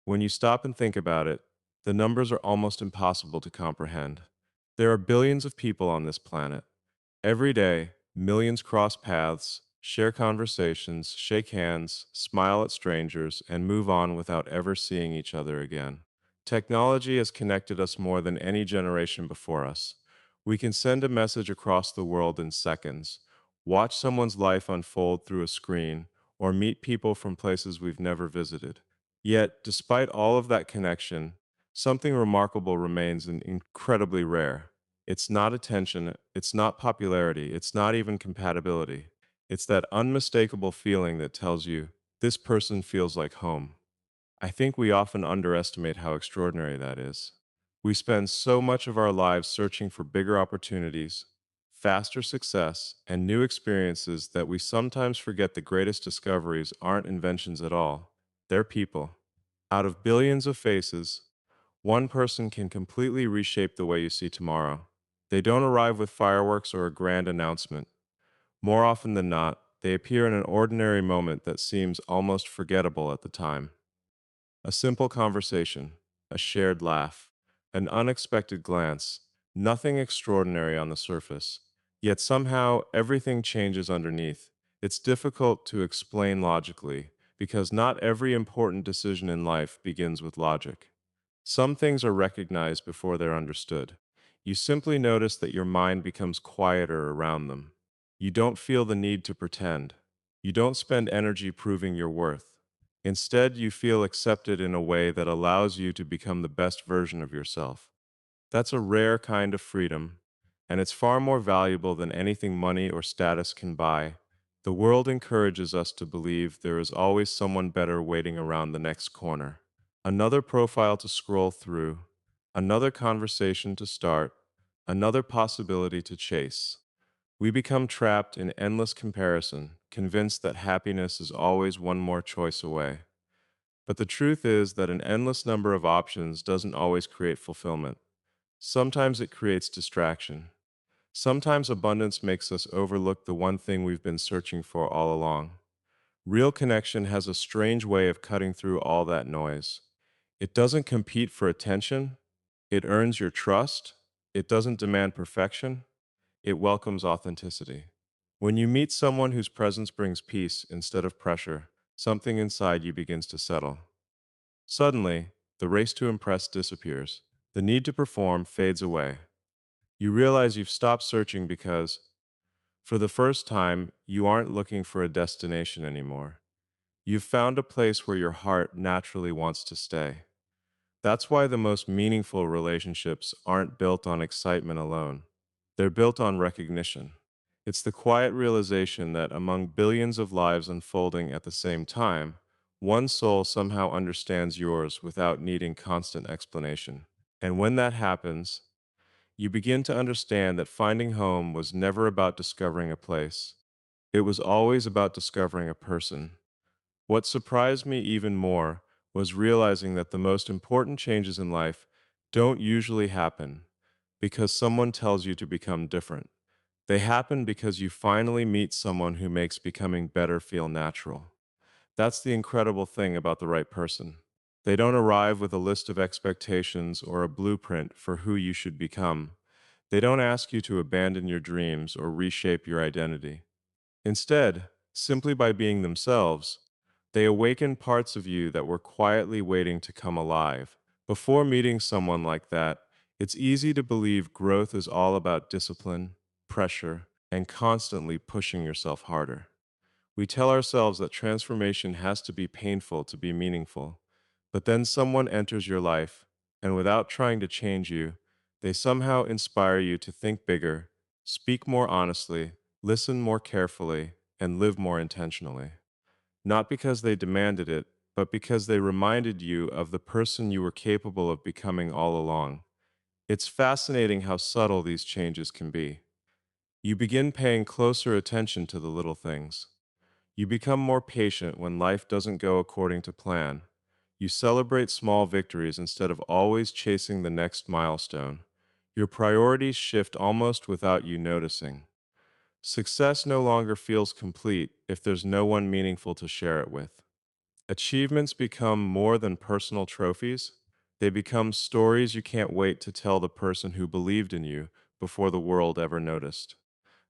When you stop and think about it, the numbers are almost impossible to comprehend. There are billions of people on this planet. Every day, millions cross paths, share conversations, shake hands, smile at strangers, and move on without ever seeing each other again. Technology has connected us more than any generation before us. We can send a message across the world in seconds, watch someone's life unfold through a screen, or meet people from places we've never visited. Yet, despite all of that connection, something remarkable remains and incredibly rare. It's not attention, it's not popularity, it's not even compatibility. It's that unmistakable feeling that tells you, this person feels like home. I think we often underestimate how extraordinary that is. We spend so much of our lives searching for bigger opportunities, faster success, and new experiences that we sometimes forget the greatest discoveries aren't inventions at all. They're people. Out of billions of faces, one person can completely reshape the way you see tomorrow. They don't arrive with fireworks or a grand announcement. More often than not, they appear in an ordinary moment that seems almost forgettable at the time. A simple conversation, a shared laugh, an unexpected glance, nothing extraordinary on the surface. Yet somehow everything changes underneath. It's difficult to explain logically because not every important decision in life begins with logic. Some things are recognized before they're understood. You simply notice that your mind becomes quieter around them. You don't feel the need to pretend. You don't spend energy proving your worth. Instead, you feel accepted in a way that allows you to become the best version of yourself. That's a rare kind of freedom, and it's far more valuable than anything money or status can buy. The world encourages us to believe there is always someone better waiting around the next corner. Another profile to scroll through, another conversation to start, another possibility to chase. We become trapped in endless comparison, convinced that happiness is always one more choice away. But the truth is that an endless number of options doesn't always create fulfillment. Sometimes it creates distraction. Sometimes abundance makes us overlook the one thing we've been searching for all along. Real connection has a strange way of cutting through all that noise. It doesn't compete for attention, it earns your trust, it doesn't demand perfection, it welcomes authenticity. When you meet someone whose presence brings peace instead of pressure, something inside you begins to settle. Suddenly, the race to impress disappears. The need to perform fades away. You realize you've stopped searching because, for the first time, you aren't looking for a destination anymore. You've found a place where your heart naturally wants to stay. That's why the most meaningful relationships aren't built on excitement alone. They're built on recognition. It's the quiet realization that among billions of lives unfolding at the same time, one soul somehow understands yours without needing constant explanation. And when that happens, you begin to understand that finding home was never about discovering a place. It was always about discovering a person. What surprised me even more was realizing that the most important changes in life don't usually happen because someone tells you to become different. They happen because you finally meet someone who makes becoming better feel natural. That's the incredible thing about the right person. They don't arrive with a list of expectations or a blueprint for who you should become. They don't ask you to abandon your dreams or reshape your identity. Instead, simply by being themselves, they awaken parts of you that were quietly waiting to come alive. Before meeting someone like that, it's easy to believe growth is all about discipline, pressure, and constantly pushing yourself harder. We tell ourselves that transformation has to be painful to be meaningful, but then someone enters your life, and without trying to change you, they somehow inspire you to think bigger, speak more honestly, listen more carefully, and live more intentionally. Not because they demanded it, but because they reminded you of the person you were capable of becoming all along. It's fascinating how subtle these changes can be. You begin paying closer attention to the little things. You become more patient when life doesn't go according to plan. You celebrate small victories instead of always chasing the next milestone. Your priorities shift almost without you noticing. Success no longer feels complete if there's no one meaningful to share it with. Achievements become more than personal trophies. They become stories you can't wait to tell the person who believed in you before the world ever noticed.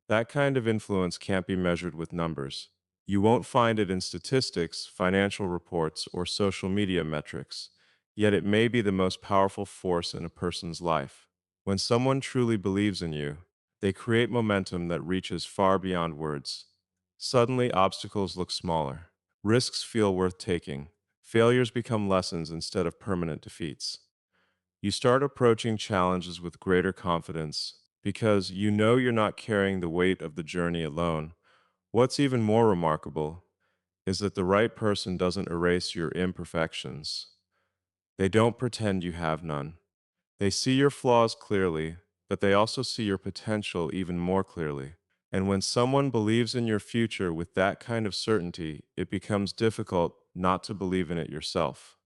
That kind of influence can't be measured with numbers. You won't find it in statistics, financial reports, or social media metrics, yet it may be the most powerful force in a person's life. When someone truly believes in you, they create momentum that reaches far beyond words. Suddenly, obstacles look smaller. Risks feel worth taking. Failures become lessons instead of permanent defeats. You start approaching challenges with greater confidence because you know you're not carrying the weight of the journey alone. What's even more remarkable is that the right person doesn't erase your imperfections. They don't pretend you have none. They see your flaws clearly, but they also see your potential even more clearly. And when someone believes in your future with that kind of certainty, it becomes difficult not to believe in it yourself.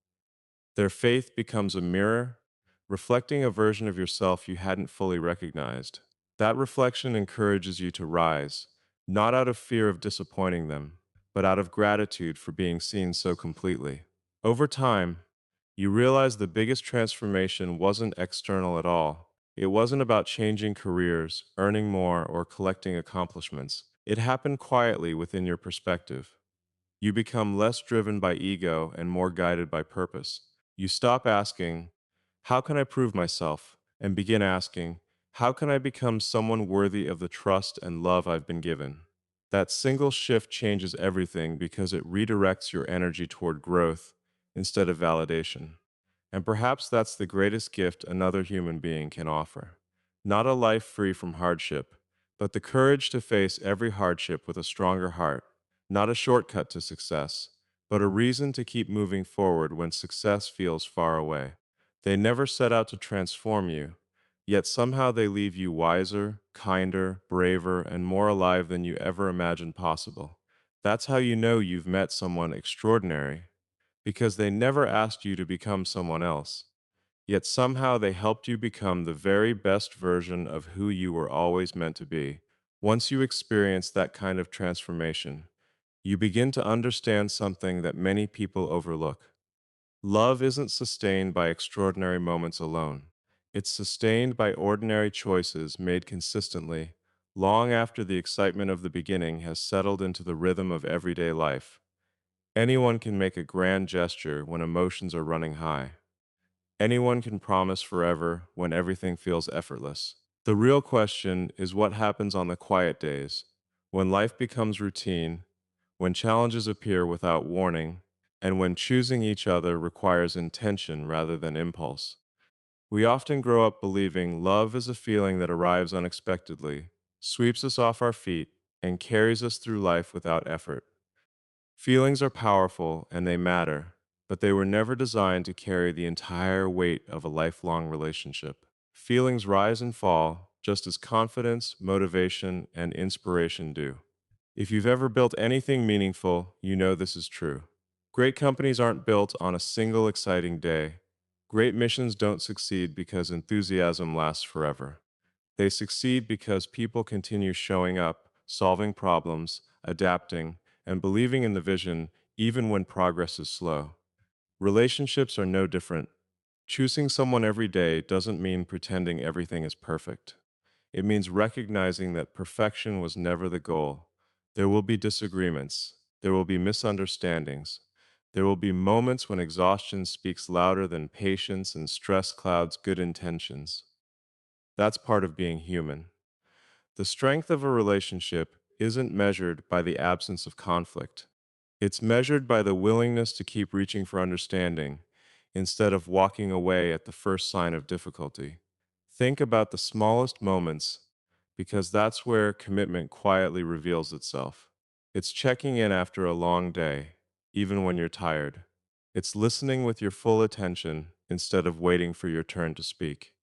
Their faith becomes a mirror, reflecting a version of yourself you hadn't fully recognized. That reflection encourages you to rise, not out of fear of disappointing them, but out of gratitude for being seen so completely. Over time, you realize the biggest transformation wasn't external at all. It wasn't about changing careers, earning more, or collecting accomplishments. It happened quietly within your perspective. You become less driven by ego and more guided by purpose. You stop asking, how can I prove myself? And begin asking, how can I become someone worthy of the trust and love I've been given? That single shift changes everything because it redirects your energy toward growth instead of validation. And perhaps that's the greatest gift another human being can offer. Not a life free from hardship, but the courage to face every hardship with a stronger heart. Not a shortcut to success, but a reason to keep moving forward when success feels far away. They never set out to transform you, yet somehow they leave you wiser, kinder, braver, and more alive than you ever imagined possible. That's how you know you've met someone extraordinary, because they never asked you to become someone else. Yet somehow they helped you become the very best version of who you were always meant to be. Once you experience that kind of transformation, you begin to understand something that many people overlook. Love isn't sustained by extraordinary moments alone. It's sustained by ordinary choices made consistently, long after the excitement of the beginning has settled into the rhythm of everyday life. Anyone can make a grand gesture when emotions are running high. Anyone can promise forever when everything feels effortless. The real question is what happens on the quiet days, when life becomes routine, when challenges appear without warning, and when choosing each other requires intention rather than impulse. We often grow up believing love is a feeling that arrives unexpectedly, sweeps us off our feet, and carries us through life without effort. Feelings are powerful and they matter, but they were never designed to carry the entire weight of a lifelong relationship. Feelings rise and fall, just as confidence, motivation, and inspiration do. If you've ever built anything meaningful, you know this is true. Great companies aren't built on a single exciting day. Great missions don't succeed because enthusiasm lasts forever. They succeed because people continue showing up, solving problems, adapting, and believing in the vision even when progress is slow. Relationships are no different. Choosing someone every day doesn't mean pretending everything is perfect. It means recognizing that perfection was never the goal. There will be disagreements. There will be misunderstandings. There will be moments when exhaustion speaks louder than patience and stress clouds good intentions. That's part of being human. The strength of a relationship isn't measured by the absence of conflict. It's measured by the willingness to keep reaching for understanding instead of walking away at the first sign of difficulty. Think about the smallest moments because that's where commitment quietly reveals itself. It's checking in after a long day, even when you're tired. It's listening with your full attention instead of waiting for your turn to speak.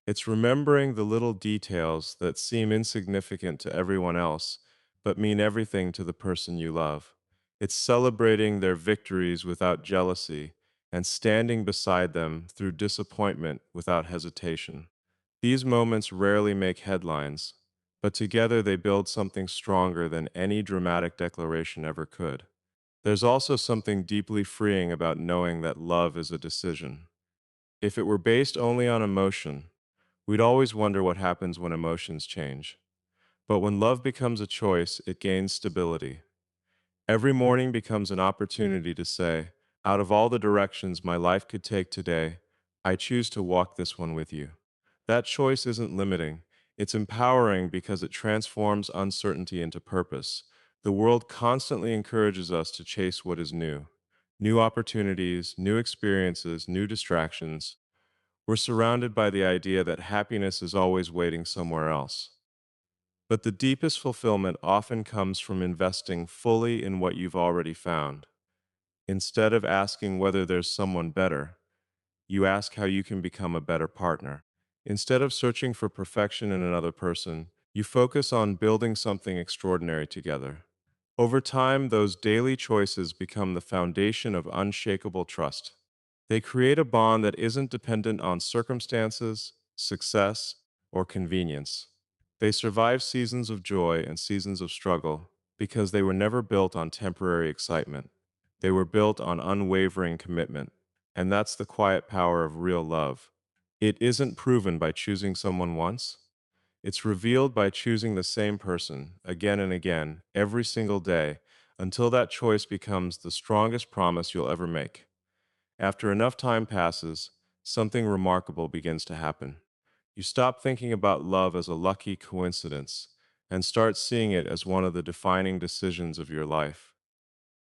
It's remembering the little details that seem insignificant to everyone else, but mean everything to the person you love. It's celebrating their victories without jealousy and standing beside them through disappointment without hesitation. These moments rarely make headlines, but together they build something stronger than any dramatic declaration ever could. There's also something deeply freeing about knowing that love is a decision. If it were based only on emotion, we'd always wonder what happens when emotions change. But when love becomes a choice, it gains stability. Every morning becomes an opportunity to say, out of all the directions my life could take today, I choose to walk this one with you. That choice isn't limiting, it's empowering because it transforms uncertainty into purpose. The world constantly encourages us to chase what is new. New opportunities, new experiences, new distractions. We're surrounded by the idea that happiness is always waiting somewhere else. But the deepest fulfillment often comes from investing fully in what you've already found. Instead of asking whether there's someone better, you ask how you can become a better partner. Instead of searching for perfection in another person, you focus on building something extraordinary together. Over time, those daily choices become the foundation of unshakable trust. They create a bond that isn't dependent on circumstances, success, or convenience. They survive seasons of joy and seasons of struggle because they were never built on temporary excitement. They were built on unwavering commitment. And that's the quiet power of real love. It isn't proven by choosing someone once. It's revealed by choosing the same person again and again, every single day, until that choice becomes the strongest promise you'll ever make. After enough time passes, something remarkable begins to happen. You stop thinking about love as a lucky coincidence and start seeing it as one of the defining decisions of your life.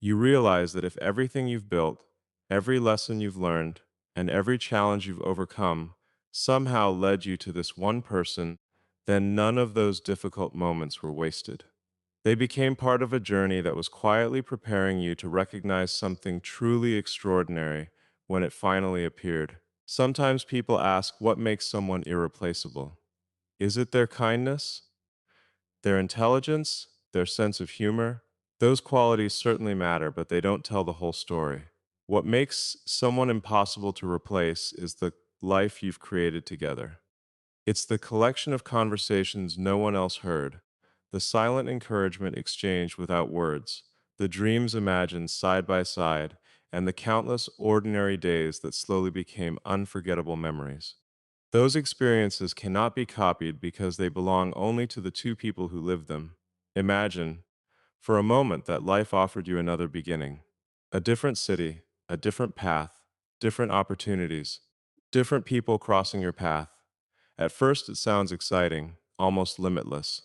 You realize that if everything you've built, every lesson you've learned, and every challenge you've overcome somehow led you to this one person, then none of those difficult moments were wasted. They became part of a journey that was quietly preparing you to recognize something truly extraordinary when it finally appeared. Sometimes people ask what makes someone irreplaceable. Is it their kindness, their intelligence, their sense of humor? Those qualities certainly matter, but they don't tell the whole story. What makes someone impossible to replace is the life you've created together. It's the collection of conversations no one else heard, the silent encouragement exchanged without words, the dreams imagined side by side, and the countless ordinary days that slowly became unforgettable memories. Those experiences cannot be copied because they belong only to the two people who lived them. Imagine, for a moment, that life offered you another beginning. A different city, a different path, different opportunities, different people crossing your path. At first, it sounds exciting, almost limitless.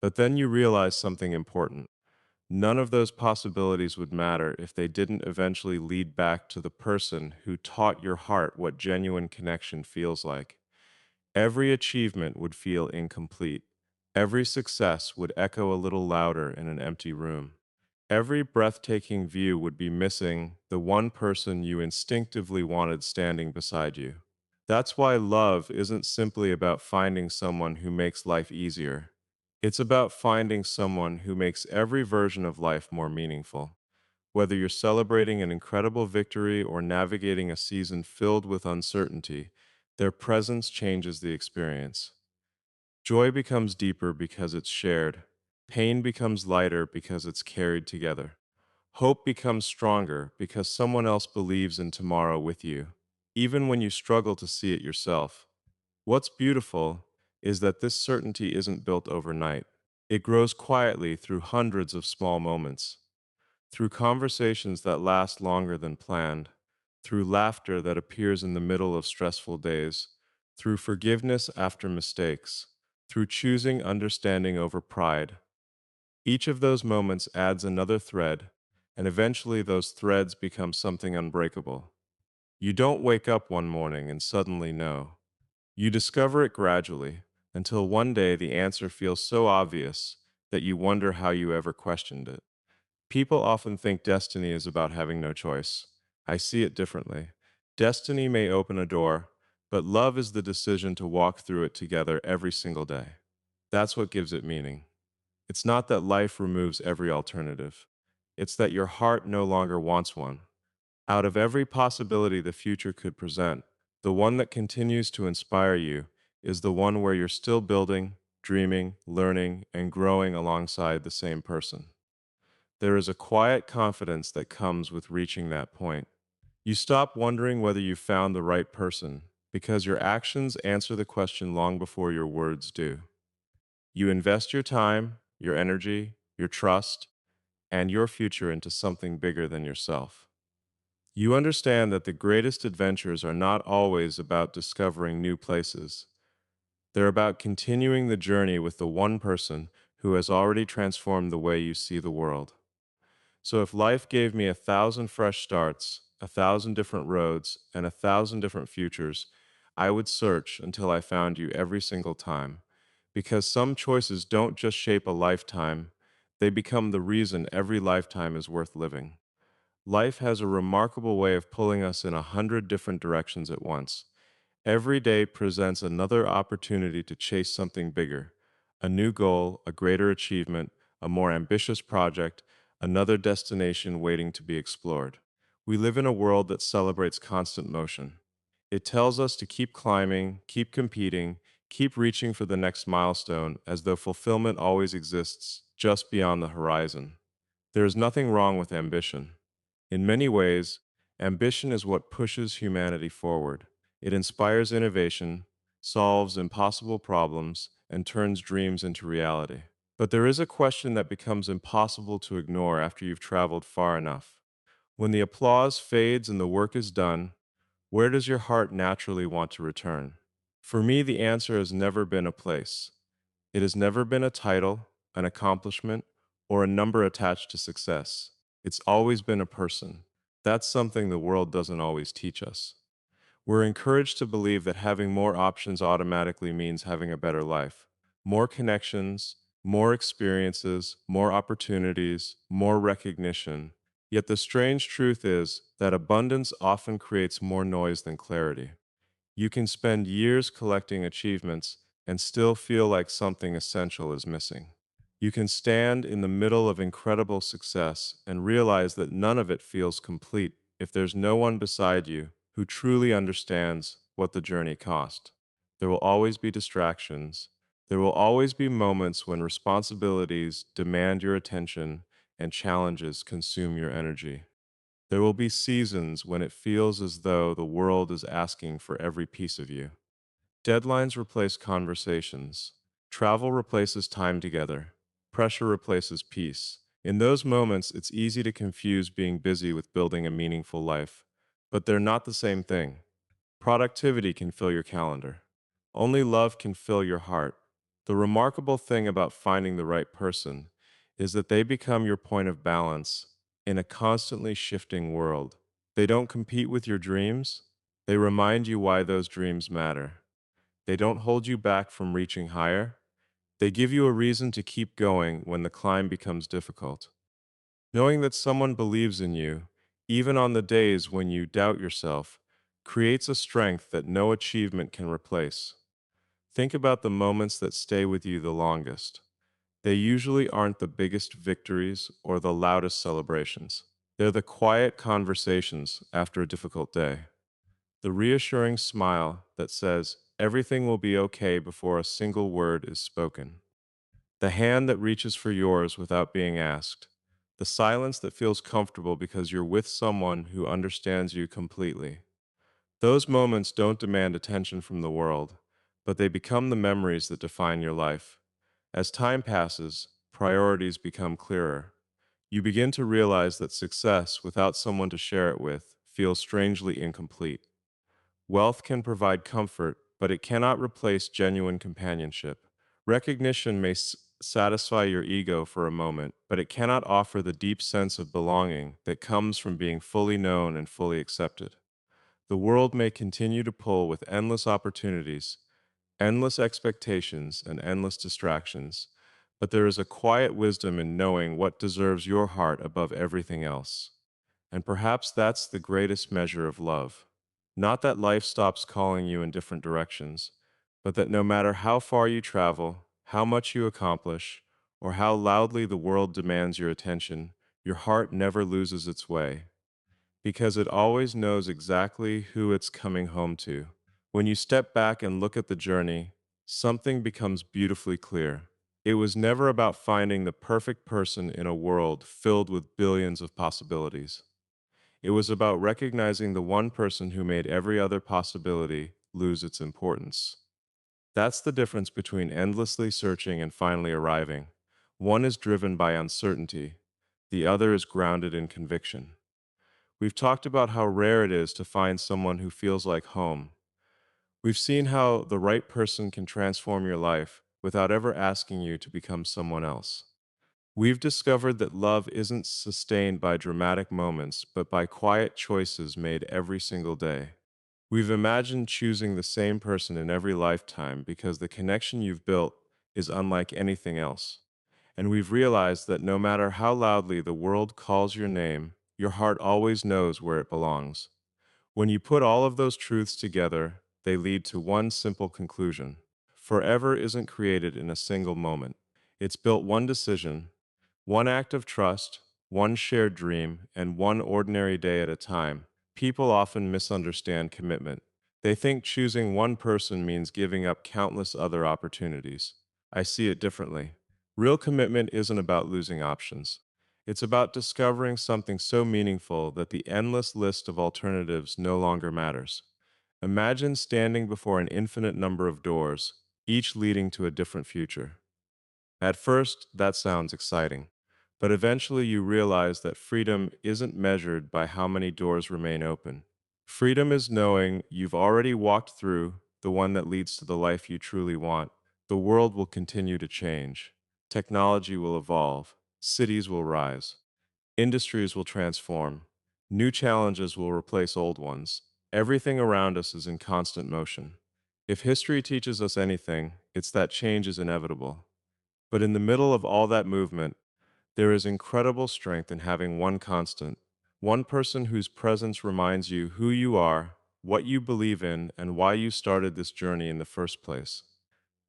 But then you realize something important. None of those possibilities would matter if they didn't eventually lead back to the person who taught your heart what genuine connection feels like. Every achievement would feel incomplete. Every success would echo a little louder in an empty room. Every breathtaking view would be missing the one person you instinctively wanted standing beside you. That's why love isn't simply about finding someone who makes life easier. It's about finding someone who makes every version of life more meaningful. Whether you're celebrating an incredible victory or navigating a season filled with uncertainty, their presence changes the experience. Joy becomes deeper because it's shared. Pain becomes lighter because it's carried together. Hope becomes stronger because someone else believes in tomorrow with you, even when you struggle to see it yourself. What's beautiful is that this certainty isn't built overnight. It grows quietly through hundreds of small moments, through conversations that last longer than planned, through laughter that appears in the middle of stressful days, through forgiveness after mistakes, through choosing understanding over pride. Each of those moments adds another thread, and eventually those threads become something unbreakable. You don't wake up one morning and suddenly know. You discover it gradually, until one day the answer feels so obvious that you wonder how you ever questioned it. People often think destiny is about having no choice. I see it differently. Destiny may open a door, but love is the decision to walk through it together every single day. That's what gives it meaning. It's not that life removes every alternative. It's that your heart no longer wants one. Out of every possibility the future could present, the one that continues to inspire you is the one where you're still building, dreaming, learning, and growing alongside the same person. There is a quiet confidence that comes with reaching that point. You stop wondering whether you found the right person because your actions answer the question long before your words do. You invest your time, your energy, your trust, and your future into something bigger than yourself. You understand that the greatest adventures are not always about discovering new places. They're about continuing the journey with the one person who has already transformed the way you see the world. So if life gave me 1,000 fresh starts, 1,000 different roads, and 1,000 different futures, I would search until I found you every single time. Because some choices don't just shape a lifetime, they become the reason every lifetime is worth living. Life has a remarkable way of pulling us in 100 different directions at once. Every day presents another opportunity to chase something bigger, a new goal, a greater achievement, a more ambitious project, another destination waiting to be explored. We live in a world that celebrates constant motion. It tells us to keep climbing, keep competing, keep reaching for the next milestone, as though fulfillment always exists just beyond the horizon. There is nothing wrong with ambition. In many ways, ambition is what pushes humanity forward. It inspires innovation, solves impossible problems, and turns dreams into reality. But there is a question that becomes impossible to ignore after you've traveled far enough. When the applause fades and the work is done, where does your heart naturally want to return? For me, the answer has never been a place. It has never been a title, an accomplishment, or a number attached to success. It's always been a person. That's something the world doesn't always teach us. We're encouraged to believe that having more options automatically means having a better life. More connections, more experiences, more opportunities, more recognition. Yet the strange truth is that abundance often creates more noise than clarity. You can spend years collecting achievements and still feel like something essential is missing. You can stand in the middle of incredible success and realize that none of it feels complete if there's no one beside you who truly understands what the journey cost. There will always be distractions. There will always be moments when responsibilities demand your attention and challenges consume your energy. There will be seasons when it feels as though the world is asking for every piece of you. Deadlines replace conversations. Travel replaces time together. Pressure replaces peace. In those moments, it's easy to confuse being busy with building a meaningful life. But they're not the same thing. Productivity can fill your calendar. Only love can fill your heart. The remarkable thing about finding the right person is that they become your point of balance in a constantly shifting world. They don't compete with your dreams, they remind you why those dreams matter. They don't hold you back from reaching higher, they give you a reason to keep going when the climb becomes difficult. Knowing that someone believes in you, even on the days when you doubt yourself, creates a strength that no achievement can replace. Think about the moments that stay with you the longest. They usually aren't the biggest victories or the loudest celebrations. They're the quiet conversations after a difficult day. The reassuring smile that says, everything will be okay before a single word is spoken. The hand that reaches for yours without being asked. The silence that feels comfortable because you're with someone who understands you completely. Those moments don't demand attention from the world, but they become the memories that define your life. As time passes, priorities become clearer. You begin to realize that success without someone to share it with feels strangely incomplete. Wealth can provide comfort, but it cannot replace genuine companionship. Recognition may satisfy your ego for a moment, but it cannot offer the deep sense of belonging that comes from being fully known and fully accepted. The world may continue to pull with endless opportunities, endless expectations, and endless distractions, but there is a quiet wisdom in knowing what deserves your heart above everything else. And perhaps that's the greatest measure of love. Not that life stops calling you in different directions, but that no matter how far you travel, how much you accomplish, or how loudly the world demands your attention, your heart never loses its way, because it always knows exactly who it's coming home to. When you step back and look at the journey, something becomes beautifully clear. It was never about finding the perfect person in a world filled with billions of possibilities. It was about recognizing the one person who made every other possibility lose its importance. That's the difference between endlessly searching and finally arriving. One is driven by uncertainty, the other is grounded in conviction. We've talked about how rare it is to find someone who feels like home. We've seen how the right person can transform your life without ever asking you to become someone else. We've discovered that love isn't sustained by dramatic moments, but by quiet choices made every single day. We've imagined choosing the same person in every lifetime because the connection you've built is unlike anything else. And we've realized that no matter how loudly the world calls your name, your heart always knows where it belongs. When you put all of those truths together, they lead to one simple conclusion. Forever isn't created in a single moment. It's built one decision, one act of trust, one shared dream, and one ordinary day at a time. People often misunderstand commitment. They think choosing one person means giving up countless other opportunities. I see it differently. Real commitment isn't about losing options. It's about discovering something so meaningful that the endless list of alternatives no longer matters. Imagine standing before an infinite number of doors, each leading to a different future. At first, that sounds exciting, but eventually you realize that freedom isn't measured by how many doors remain open. Freedom is knowing you've already walked through the one that leads to the life you truly want. The world will continue to change. Technology will evolve. Cities will rise. Industries will transform. New challenges will replace old ones. Everything around us is in constant motion. If history teaches us anything, it's that change is inevitable. But in the middle of all that movement, there is incredible strength in having one constant, one person whose presence reminds you who you are, what you believe in, and why you started this journey in the first place.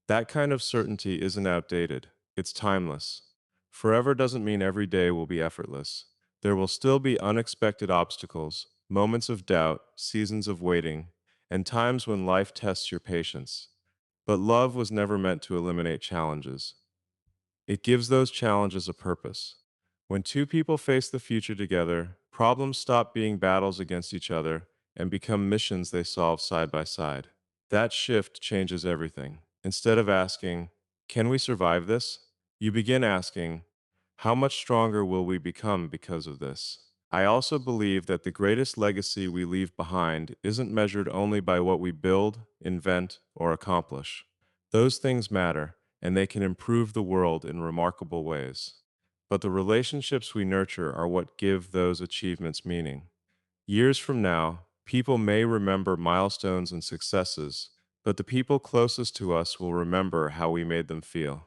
That kind of certainty isn't outdated, it's timeless. Forever doesn't mean every day will be effortless. There will still be unexpected obstacles, moments of doubt, seasons of waiting, and times when life tests your patience. But love was never meant to eliminate challenges. It gives those challenges a purpose. When two people face the future together, problems stop being battles against each other and become missions they solve side by side. That shift changes everything. Instead of asking, can we survive this? You begin asking, how much stronger will we become because of this? I also believe that the greatest legacy we leave behind isn't measured only by what we build, invent, or accomplish. Those things matter, and they can improve the world in remarkable ways. But the relationships we nurture are what give those achievements meaning. Years from now, people may remember milestones and successes, but the people closest to us will remember how we made them feel.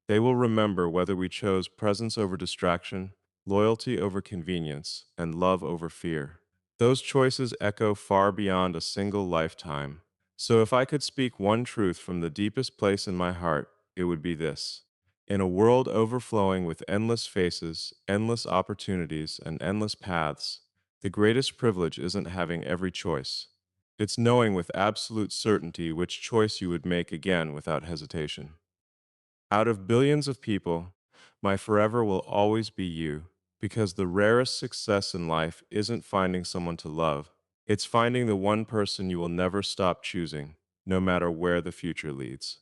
They will remember whether we chose presence over distraction, loyalty over convenience, and love over fear. Those choices echo far beyond a single lifetime. So if I could speak one truth from the deepest place in my heart, it would be this. In a world overflowing with endless faces, endless opportunities, and endless paths, the greatest privilege isn't having every choice. It's knowing with absolute certainty which choice you would make again without hesitation. Out of billions of people, my forever will always be you, because the rarest success in life isn't finding someone to love. It's finding the one person you will never stop choosing, no matter where the future leads.